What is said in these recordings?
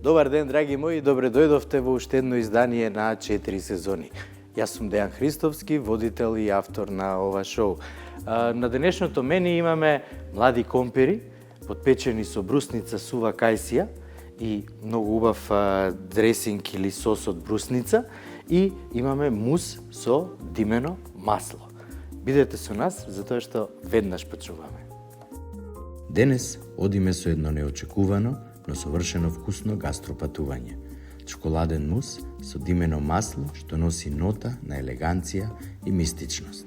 Добар ден, драги мои, добре дојдовте во уште едно издание на 4 сезони. Јас сум Дејан Христовски, водител и автор на ова шоу. На денешното мене имаме млади компири, подпечени со брусница сува кајсија и многу убав дресинг или сос од брусница и имаме мус со димено масло. Бидете со нас, затоа што веднаш почуваме. Денес одиме со едно неочекувано, но совршено вкусно гастропатување. Чоколаден мус со димено масло што носи нота на елеганција и мистичност.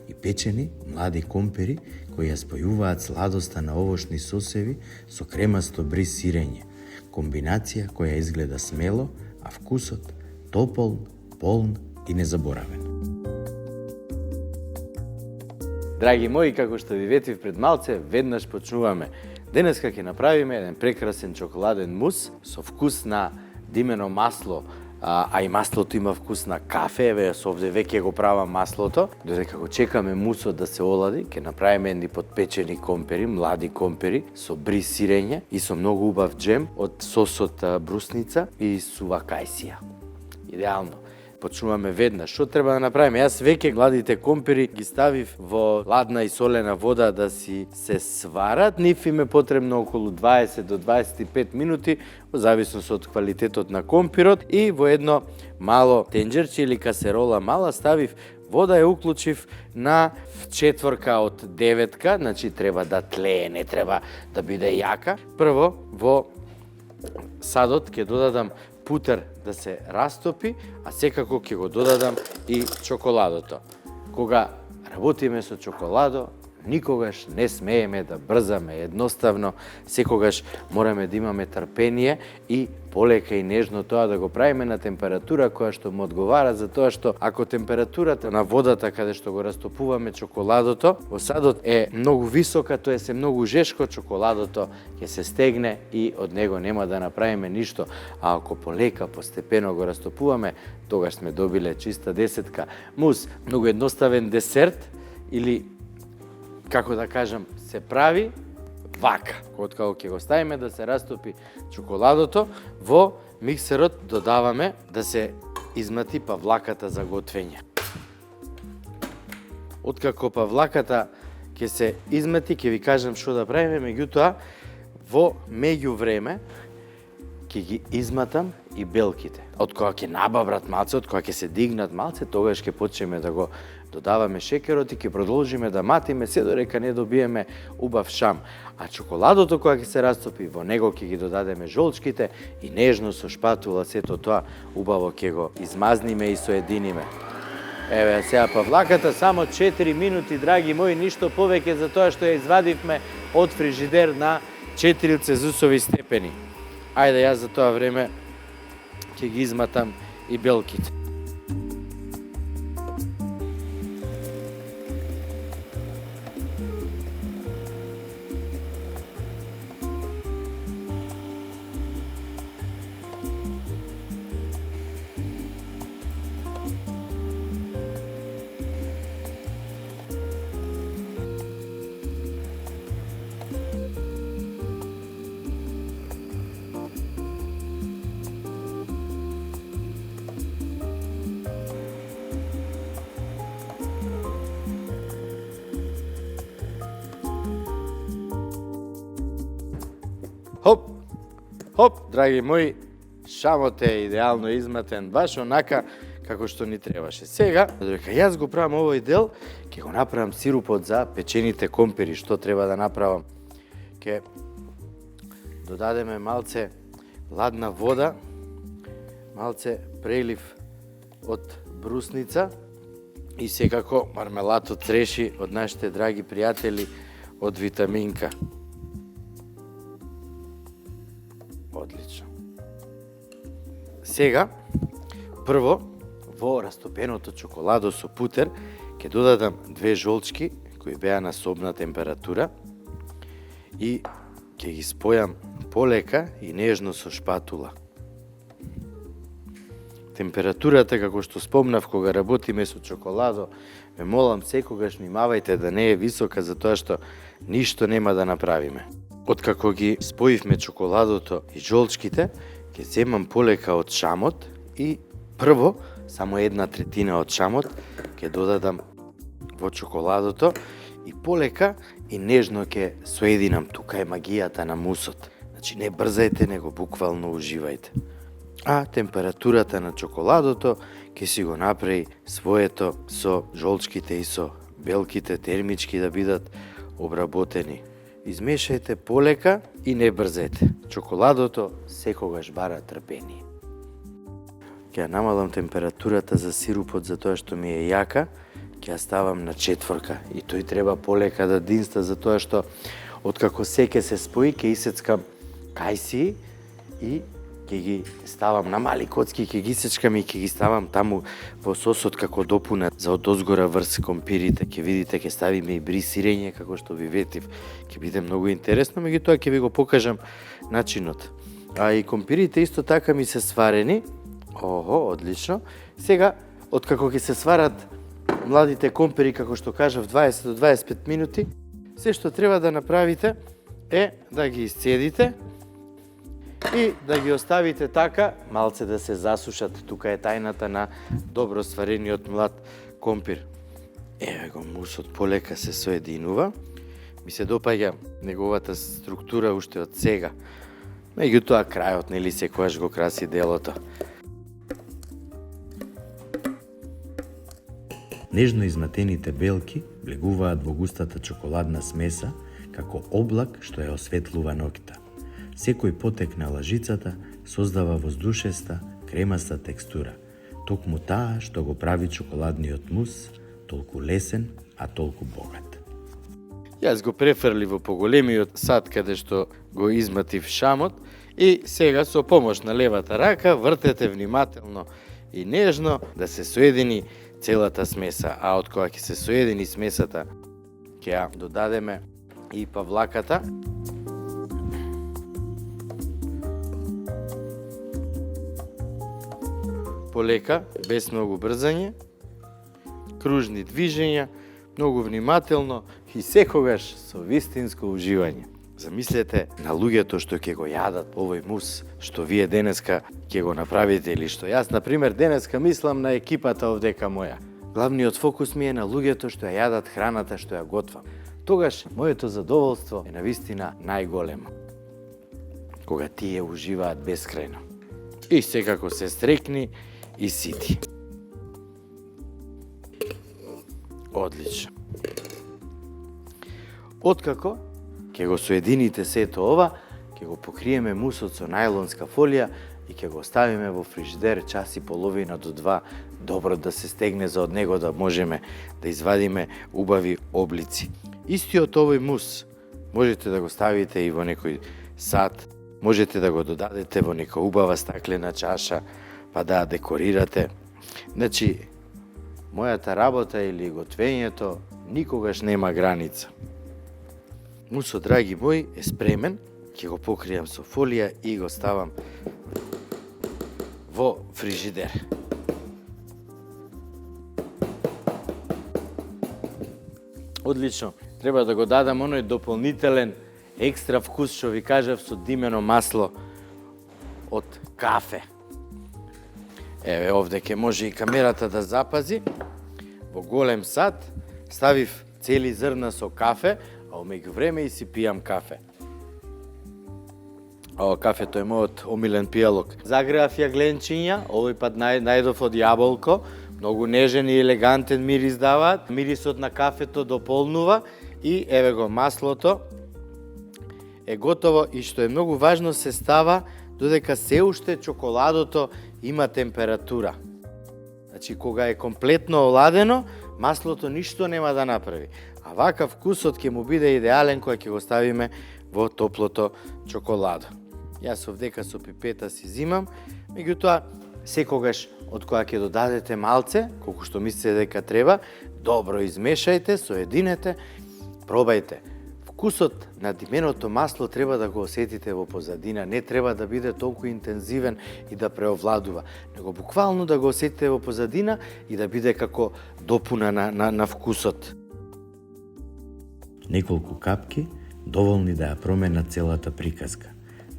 И печени млади компири кои ја спојуваат сладоста на овошни сосеви со кремасто бриз сирење. Комбинација која изгледа смело, а вкусот топол, полн и незаборавен. Драги мои, како што ви ветив пред малце, веднаш почнуваме. Денеска ќе направиме еден прекрасен чоколаден мус со вкус на димено масло, а и маслото има вкус на кафе, еве јас овде веќе го правам маслото. Додека го чекаме мусот да се олади, ќе направиме едни подпечени компири, млади компири со бриз сирење и со многу убав джем од сосот брусница и сува кајсија. Идеално. Почнуваме веднаш. Што треба да направиме? Јас веќе младите компири ги ставив во ладна и солена вода да си се сварат. Нив им е потребно околу 20 до 25 минути, во зависност од квалитетот на компирот, и во едно мало тенџерче или касерола мала ставив вода, ја уклучив на четворка од деветка, значи треба да тлее, не треба да биде јака. Прво во садот ќе додадам путер да се растопи, а секако ќе го додадам и чоколадото. Кога работиме со чоколадо, никогаш не смееме да брзаме, едноставно секогаш мораме да имаме трпение и полека и нежно тоа да го правиме на температура која што му одговара, затоа што ако температурата на водата каде што го растопуваме чоколадото во садот е многу висока, тоа е многу жешко, чоколадото ќе се стегне и од него нема да направиме ништо. А ако полека, постепено го растопуваме, тогаш сме добиле чиста десетка. Мус, многу едноставен десерт или како да кажам, се прави вака. Откако ќе го ставиме да се растопи чоколадото, во миксерот додаваме да се измати павлаката за готвење. Откако павлаката ќе се измати, ќе ви кажам што да правиме, меѓутоа во меѓувреме ќе ги изматам и белките. Од кога ќе набаврат малце, од кога ќе се дигнат малце, тогаш ќе почнеме да го додаваме шекерот и ќе продолжиме да матиме се додека не добиеме убав шам. А чоколадото кога ќе се растопи, во него ќе ги додадеме жолчките и нежно со шпатула сето тоа убаво ќе го измазниме и соединиме. Еве сега павлаката, само 4 минути, драги мои, ништо повеќе, за тоа што ја извадивме од фрижидер на 4 целзиусови степени. Ајде, јас за тоа време ќе ги изматам и белките. Хоп, хоп, драги мои, шамот е идеално изматен, баш онака како што ни требаше. Сега, додека јас го правам овој дел, ќе го направам сирупот за печените компири. Што треба да направам? Ќе додадеме малце ладна вода, малце прелив од брусница и секако мармелад од цреши од нашите драги пријатели од Витаминка. Одлично. Сега, прво, во растопеното чоколадо со путер, ќе додадам 2 жолчки кои беа на собна температура и ќе ги спојам полека и нежно со шпатула. Температурата, како што спомнав, кога работиме со чоколадо, ве молам секогаш внимавајте да не е висока, затоа што ништо нема да направиме. Откако ги споивме чоколадото и жолчките, Ќе земам полека од шамот и прво само 1/3 од шамот ќе додадам во чоколадото и полека и нежно ќе соединам. Тука е магијата на мусот. Значи не брзајте, него буквално уживајте. А температурата на чоколадото ќе си го направи своето со жолчките и со белките термички да бидат обработени. Измешајте полека и не брзајте. Чоколадото секогаш бара трпение. Ќе намалам температурата за сирупот затоа што ми е јака, ќе ја ставам на 4 и тој треба полека да динста затоа што откако се ќе се спои ќе исецкам кајси и ќе ги ставам на мали коцки, ќе ги исечкам и ќе ги ставам таму во сосот како допуна за одозгора врз компирите. Ќе видите, ќе ставиме и бри сирење како што ви ветив. Ќе биде многу интересно, меѓутоа ќе ви го покажам начинот. А и компирите исто така ми се сварени. Охо, одлично. Сега, откако ќе се сварат младите компири, како што кажав, 20 до 25 минути, се што треба да направите е да ги исцедите и да ги оставите така, малце да се засушат. Тука е тајната на добро сварениот млад компир. Еве го, мусот полека се соединува. Ми се допаѓа неговата структура уште од сега. Меѓутоа, крајот, нели, секојаш го краси делото. Нежно изматените белки влегуваат во густата чоколадна смеса како облак што ја осветлува ноќта. Секој потек на лажицата создава воздушеста, кремаста текстура. Токму таа што го прави чоколадниот мус толку лесен, а толку богат. Јас го префрлив во поголемиот сад каде што го изматив шамот и сега со помош на левата рака вртете внимателно и нежно да се соедини целата смеса, а од кога ќе се соедини смесата, ќе ја додадеме и павлаката. Полека, без многу брзање, кружни движења, многу внимателно и секогаш со вистинско уживање. Замислете на луѓето што ќе го јадат овој мус, што вие денеска ќе го направите или што јас, например, денеска мислам на екипата овдека моја. Главниот фокус ми е на луѓето што ја јадат храната што ја готвам. Тогаш моето задоволство е навистина најголемо. Кога тие уживаат бескрајно. И секако се стрекни и сити. Одлично. Откако ќе го соедините сето ова, ќе го покриеме мусот со најлонска фолија и ќе го оставиме во фрижидер час и половина до 2, добро да се стегне за од него да можеме да извадиме убави облици. Истиот овој мус можете да го ставите и во некој сад, можете да го додадете во нека убава стаклена чаша, па да декорирате. Значи, мојата работа или готвењето никогаш нема граница. Мусот, драги мои, е спремен. Ќе го покријам со фолија и го ставам во фрижидер. Одлично. Треба да го дадам оној дополнителен екстра вкус што ви кажав со димено масло од кафе. Еве овде ќе може и камерата да запази. Во голем сад ставив цели зрна со кафе, а омеѓу време и си пијам кафе. Кафето е мојот омилен пијалок. Загреав јагленчиња, овој пат најдов од јаболко. Многу нежен и елегантен мирис даваат. Мирисот на кафето дополнува и еве го маслото е готово и што е многу важно се става додека се уште чоколадото има температура. Значи кога е комплетно оладено, маслото ништо нема да направи. А вака вкусот ќе му биде идеален кога ќе го ставиме во топлото чоколадо. Јас овдека со пипета си зимам, меѓутоа секогаш од кога ќе додадете малце, колку што мислите дека треба, добро измешајте, соединете, пробајте. Вкусот на дименото масло треба да го осетите во позадина, не треба да биде толку интензивен и да преовладува, него буквално да го осетите во позадина и да биде како допуна на вкусот. Неколку капки доволни да ја променат целата приказка.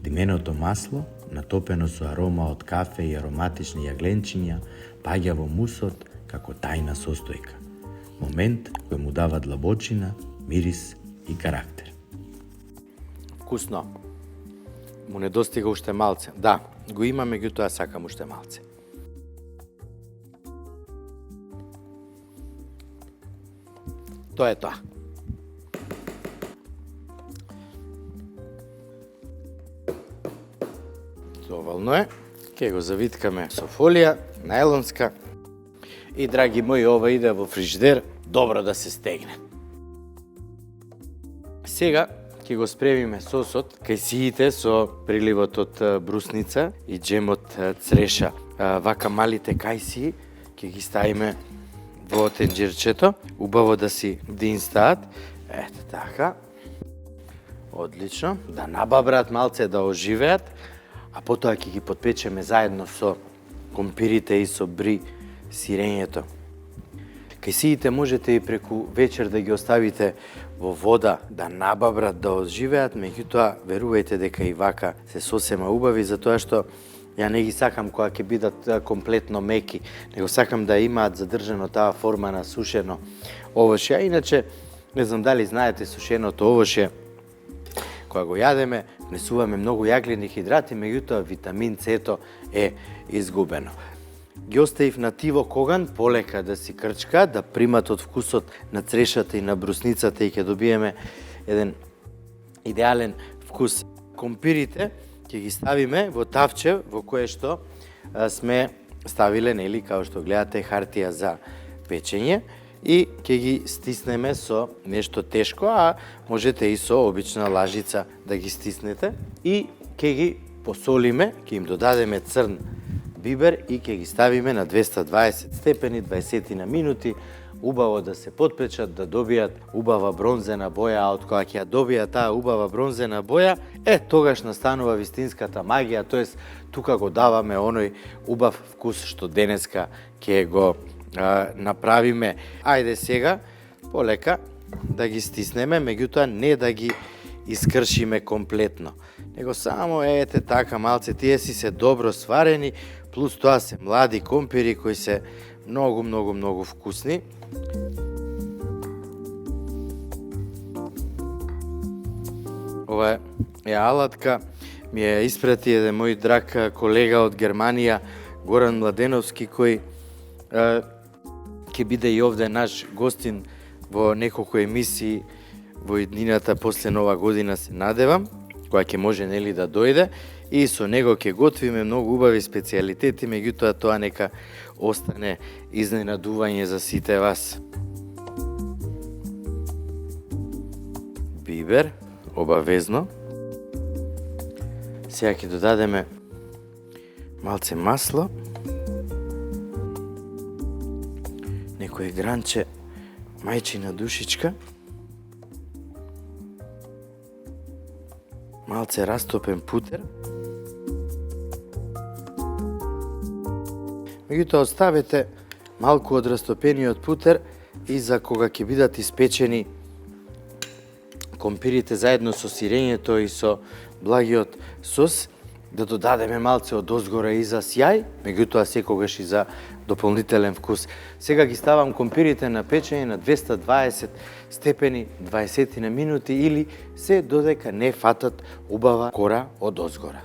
Дименото масло натопено со арома од кафе и ароматични јагленчиња, паѓа во мусот како тајна состојка. Момент кој му дава длабочина, мирис и карактер. Вкусно. Му недостига уште малце. Да, го има, меѓутоа сакам уште малце. Тоа е тоа. Доволно е. Ке го завиткаме со фолија, најлонска. И, драги мои, ова иде во фрижидер, добро да се стегне. Сега ќе го спремиме сосот, кајсиите со приливот од брусница и джемот цреша. Вака малите кајсии ќе ги ставиме во тенџерчето, убаво да си динстаат. Ето така. Одлично. Да набабраат малце, да оживеат, а потоа ќе ги подпечеме заедно со компирите и со бри сирењето. Кајсиите можете и преку вечер да ги оставите во вода да набабрат, да оживеат, меѓутоа верувајте дека и вака се сосема убави, затоа што ја не ги сакам кога ќе бидат комплетно меки, него сакам да имаат задржано таа форма на сушено овошје. А иначе, не знам дали знаете, сушеното овошје, кога го јадеме, внесуваме многу јаглени хидрати, меѓутоа витамин С-то е изгубено. Ги оставив на тиво коган, полека да си крчка, да примат од вкусот на црешата и на брусницата и ќе добиеме еден идеален вкус. Компирите ќе ги ставиме во тавче во кое што сме ставиле, нели, као што гледате, хартија за печење и ќе ги стиснеме со нешто тешко, а можете и со обична лажица да ги стиснете и ќе ги посолиме, ќе им додадеме црн бибер и ќе ги ставиме на 220 степени 20 на минути, убаво да се потпечат, да добијат убава бронзена боја, а од кога ќе ја добијат таа убава бронзена боја, тогаш настанува вистинската магија, тоест тука го даваме оној убав вкус што денеска ќе го направиме. Ајде сега, полека, да ги стиснеме, меѓутоа не да ги искршиме комплетно, него само ете така малце, тие си се добро сварени, плюс тоа се млади компири кои се многу вкусни. Ова е алатка, ми ја испрати еден мој драг колега од Германија, Горан Младеновски, кој ќе биде и овде наш гостин во неколку емисии во иднината после Нова година, се надевам, која ќе може, нели, да дојде и со него ќе готвиме многу убави специјалитети, меѓутоа тоа нека остане изненадување за сите вас. Бибер, обавезно. Сега ќе додадеме малце масло, некој гранче мајчина душичка, малце растопен путер. Меѓутоа оставете малку од растопениот путер и за кога ќе бидат испечени компирите заедно со сирењето и со благиот сос, да додадеме малце од озгора и за сјај, меѓутоа секогаш и за дополнителен вкус. Сега ги ставам компирите на печење на 220 степени 20 на минути или се додека не фатат убава кора од озгора.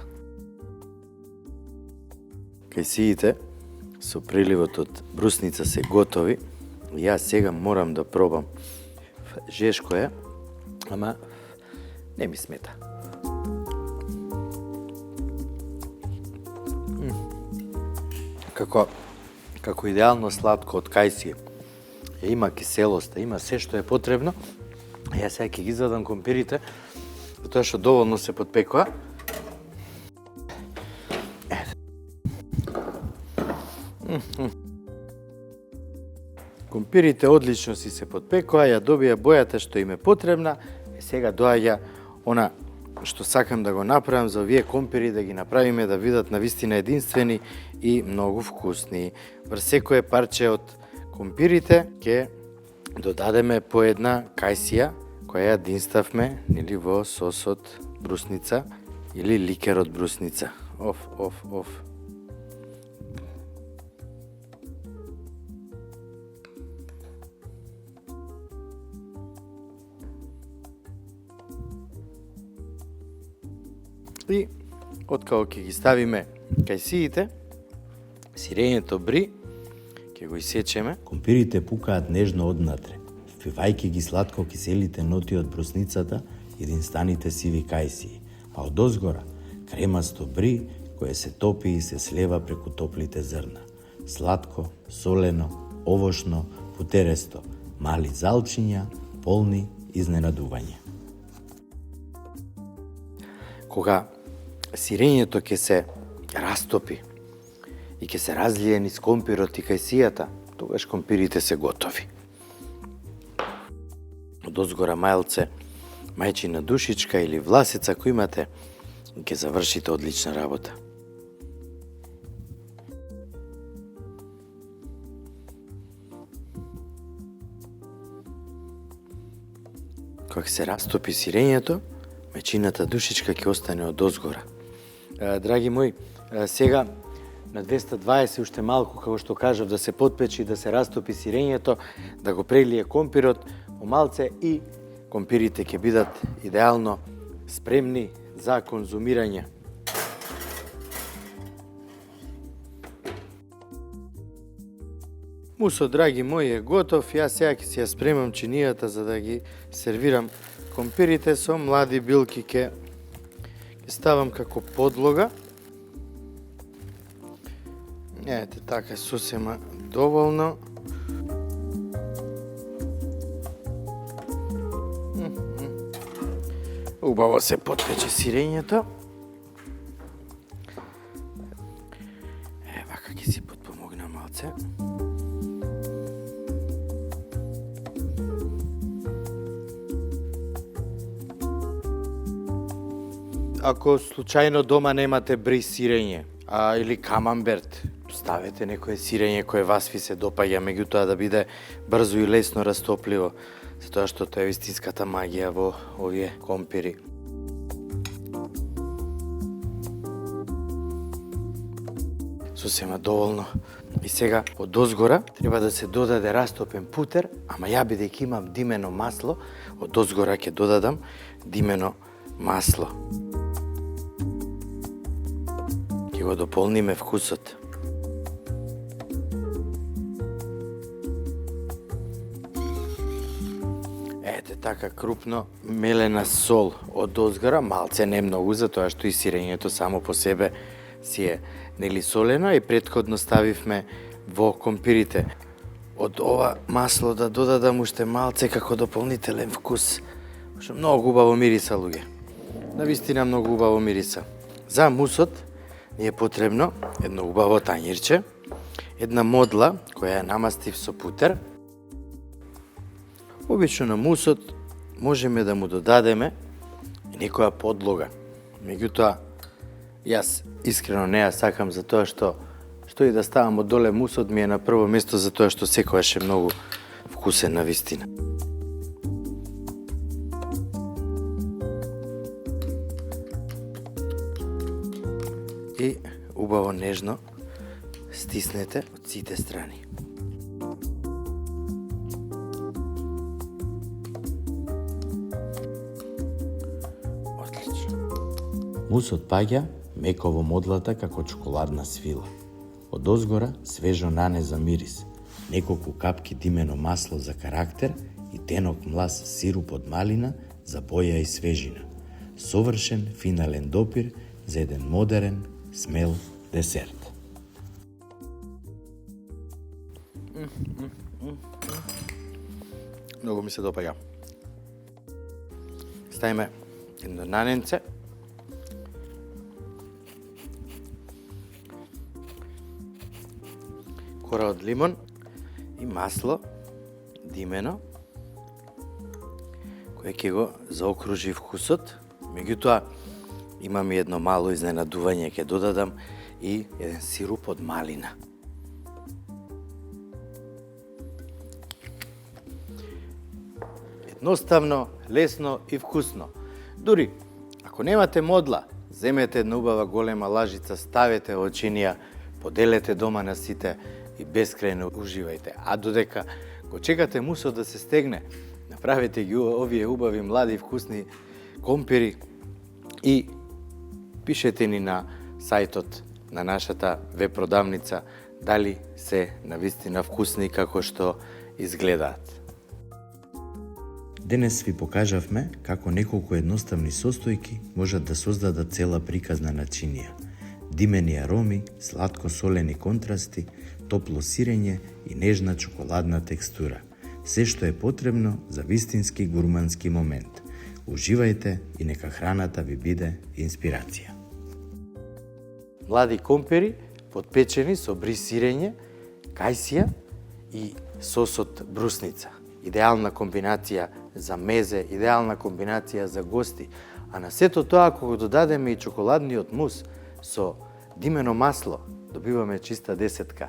Кајсиите со приливот од брусница се готови. Јас сега морам да пробам. Жешко е, ама не ми смета. Како идеално сладко од кајсија. Има киселост, има се што е потребно. Јас сега ќе ги извадам компирите, затоа што доволно се потпекува. Компирите одлично си се потпекува, ја добија бојата што им е потребна. Сега доаѓа она што сакам да го направам за овие компири, да ги направиме да видат навистина единствени и многу вкусни. Врз секое парче од компирите ќе додадеме по една кајсија која ја динставме или во сос од брусница или ликер од брусница. И откако ќе ги ставиме кај сиите, сирењето бри, ќе го исечеме. Компирите пукаат нежно однатре, впивајќи ги сладко киселите ноти од брусницата и единстаните сиви кајсии, а од озгора кремасто бри кое се топи и се слева преку топлите зрна. Сладко, солено, овошно, путересто, мали залчиња, полни изненадување. Кога сирењето ќе се растопи и ќе се разлие низ компирот и кајсијата, тогаш компирите се готови. Од озгора мајлце мајчина душичка или власица кој имате, ќе завршите одлична работа. Кога се растопи сирењето, мајчината душичка ќе остане од озгора. Драги мои, сега на 220 уште малку, како што кажав, да се потпечи, да се растопи сирењето, да го прелие компирот помалце и компирите ќе бидат идеално спремни за конзумирање. Мусот, драги мои, е готов. Јас сега ќе си ја спремам чинијата за да ги сервирам компирите со млади билки ќе ставам како подлога. Ете така, сосема доволно. Убаво се потпече сирењето. Вака ќе си потпомогнам малце. Ако случајно дома немате бри сирење, или камамберт, ставете некое сирење кое вас ви се допаѓа, меѓутоа да биде брзо и лесно растопливо, затоа што тоа е вистинската магија во овие компири. Сосема доволно. И сега од озгора треба да се додаде растопен путер, ама ја бидејќи имам димено масло, од озгора ќе додадам димено масло. Ќе го дополниме вкусот. Ете така крупно мелена сол од озгора, малце не многу, затоа што и сирењето само по себе си е нели солено и претходно ставивме во компирите. Од ова масло да додадам уште малце како дополнителен вкус. Што многу убаво мириса, луѓе. Навистина многу убаво мириса. За мусот ни е потребно едно убаво тањирче, една модла која ја намастив со путер. Обично на мусот можеме да му додадеме некоја подлога. Меѓутоа, јас искрено не ја сакам затоа што и да ставам од доле мусот ми е на прво место затоа што секојаш е многу вкусен на вистина. И убаво нежно стиснете од сите страни. Отлично. Мусот паѓа меко во модлата како чоколадна свила. Од озгора свежо нане за мирис, неколку капки димено масло за карактер и тенок млас сируп од малина за боја и свежина. Совршен финален допир за еден модерен, смел десерт. Многу ми се допаѓа. Ставиме едно наненце. Кора од лимон и масло димено, кое ќе го заокружи вкусот. Меѓутоа, имам и едно мало изненадување, ќе додадам и еден сируп од малина. Едноставно, лесно и вкусно. Дури, ако немате модла земете една убава голема лажица, ставете во чинија, поделете дома на сите и бескрајно уживајте. А додека го чекате мусот да се стегне, направете ги овие убави, млади, вкусни компири и пишете ни на сајтот на нашата веб продавница дали се навистина вкусни како што изгледаат. Денес ви покажавме како неколку едноставни состојки можат да создадат цела приказна начинија. Димени ароми, сладко-солени контрасти, топло сирење и нежна чоколадна текстура. Се што е потребно за вистински гурмански момент. Уживајте и нека храната ви биде инспирација. Млади компири, подпечени со бриз сирење, кајсија и сосот брусница. Идеална комбинација за мезе, идеална комбинација за гости. А на сето тоа, ако го додадеме и чоколадниот мус со димено масло, добиваме чиста десетка.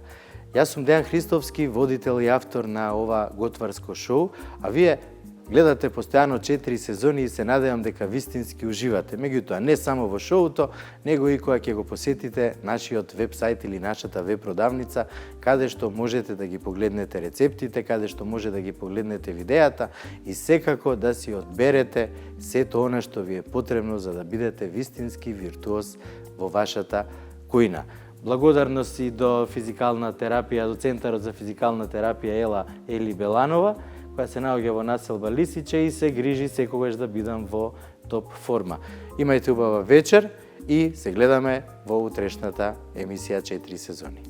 Јас сум Дејан Христовски, водител и автор на ова готварско шоу, а вие гледате постојано 4 сезони и се надевам дека вистински уживате. Меѓутоа, не само во шоуто, него и кога ќе го посетите нашиот вебсайт или нашата веб продавница, каде што можете да ги погледнете рецептите, каде што може да ги погледнете видеата и секако да си одберете сето она што ви е потребно за да бидете вистински виртуоз во вашата кујна. Благодарност и до физикална терапија, до Центарот за физикална терапија Ели Беланова, која се наоѓа во населба Лисиче и се грижи секогаш да бидам во топ форма. Имајте убава вечер и се гледаме во утрешната емисија 4 сезони.